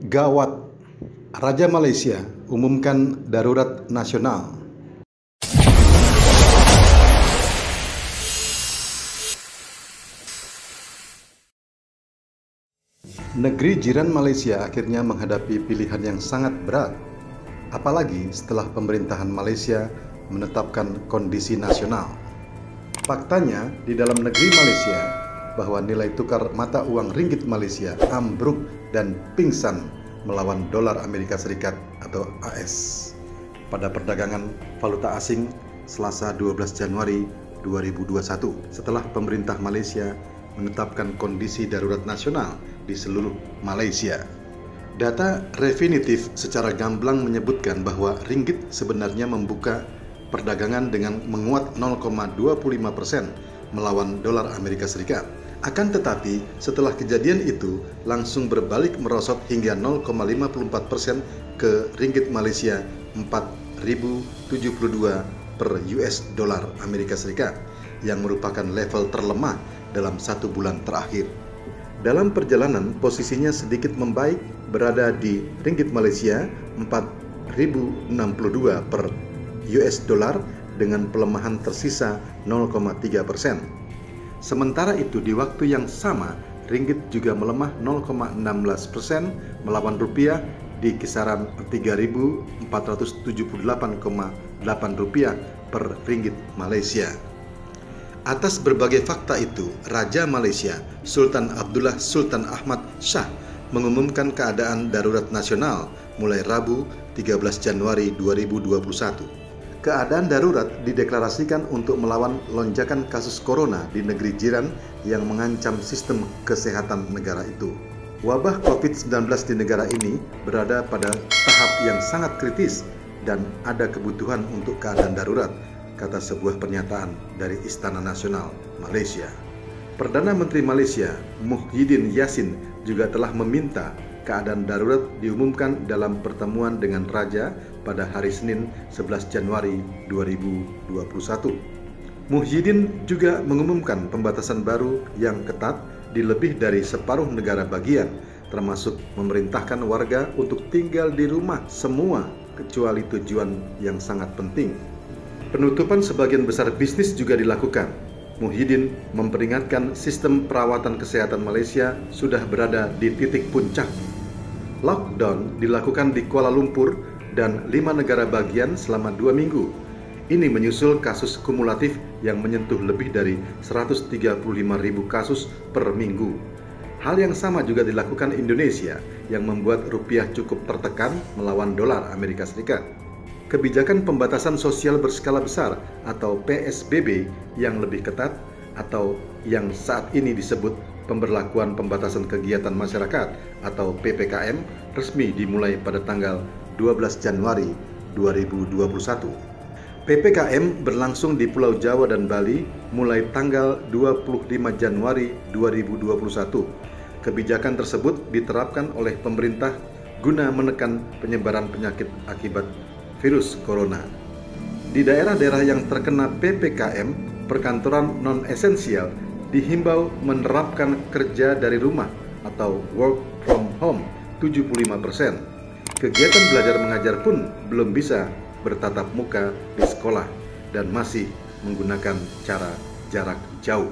Gawat, Raja Malaysia umumkan darurat nasional. Negeri jiran Malaysia akhirnya menghadapi pilihan yang sangat berat, apalagi setelah pemerintahan Malaysia menetapkan kondisi nasional. Faktanya, di dalam negeri Malaysia, bahwa nilai tukar mata uang ringgit Malaysia ambruk dan pingsan melawan dolar Amerika Serikat atau AS pada perdagangan valuta asing Selasa 12 Januari 2021 setelah pemerintah Malaysia menetapkan kondisi darurat nasional di seluruh Malaysia. Data definitif secara gamblang menyebutkan bahwa ringgit sebenarnya membuka perdagangan dengan menguat 0,25% melawan dolar Amerika Serikat. Akan tetapi, setelah kejadian itu langsung berbalik merosot hingga 0,54% ke ringgit Malaysia 4.072 per US dolar Amerika Serikat yang merupakan level terlemah dalam 1 bulan terakhir. Dalam perjalanan, posisinya sedikit membaik, berada di ringgit Malaysia 4.062 per US dolar dengan pelemahan tersisa 0,3%. Sementara itu di waktu yang sama, ringgit juga melemah 0,16% melawan rupiah di kisaran 3.478,8 rupiah per ringgit Malaysia. Atas berbagai fakta itu, Raja Malaysia Sultan Abdullah Sultan Ahmad Shah mengumumkan keadaan darurat nasional mulai Rabu 13 Januari 2021. Keadaan darurat dideklarasikan untuk melawan lonjakan kasus corona di negeri jiran yang mengancam sistem kesehatan negara itu. Wabah COVID-19 di negara ini berada pada tahap yang sangat kritis dan ada kebutuhan untuk keadaan darurat, kata sebuah pernyataan dari Istana Nasional Malaysia. Perdana Menteri Malaysia Muhyiddin Yassin juga telah meminta keadaan darurat diumumkan dalam pertemuan dengan Raja pada hari Senin 11 Januari 2021. Muhyiddin juga mengumumkan pembatasan baru yang ketat di lebih dari separuh negara bagian, termasuk memerintahkan warga untuk tinggal di rumah semua kecuali tujuan yang sangat penting. Penutupan sebagian besar bisnis juga dilakukan. Muhyiddin memperingatkan sistem perawatan kesehatan Malaysia sudah berada di titik puncak. Lockdown dilakukan di Kuala Lumpur dan 5 negara bagian selama 2 minggu. Ini menyusul kasus kumulatif yang menyentuh lebih dari 135.000 kasus per minggu. Hal yang sama juga dilakukan Indonesia yang membuat rupiah cukup tertekan melawan dolar Amerika Serikat. Kebijakan pembatasan sosial berskala besar atau PSBB yang lebih ketat atau yang saat ini disebut pemberlakuan pembatasan kegiatan masyarakat atau PPKM resmi dimulai pada tanggal 12 Januari 2021. PPKM berlangsung di Pulau Jawa dan Bali mulai tanggal 25 Januari 2021. Kebijakan tersebut diterapkan oleh pemerintah guna menekan penyebaran penyakit akibat virus corona. Di daerah-daerah yang terkena PPKM, perkantoran non-esensial dihimbau menerapkan kerja dari rumah atau work from home 75%. Kegiatan belajar mengajar pun belum bisa bertatap muka di sekolah dan masih menggunakan cara jarak jauh.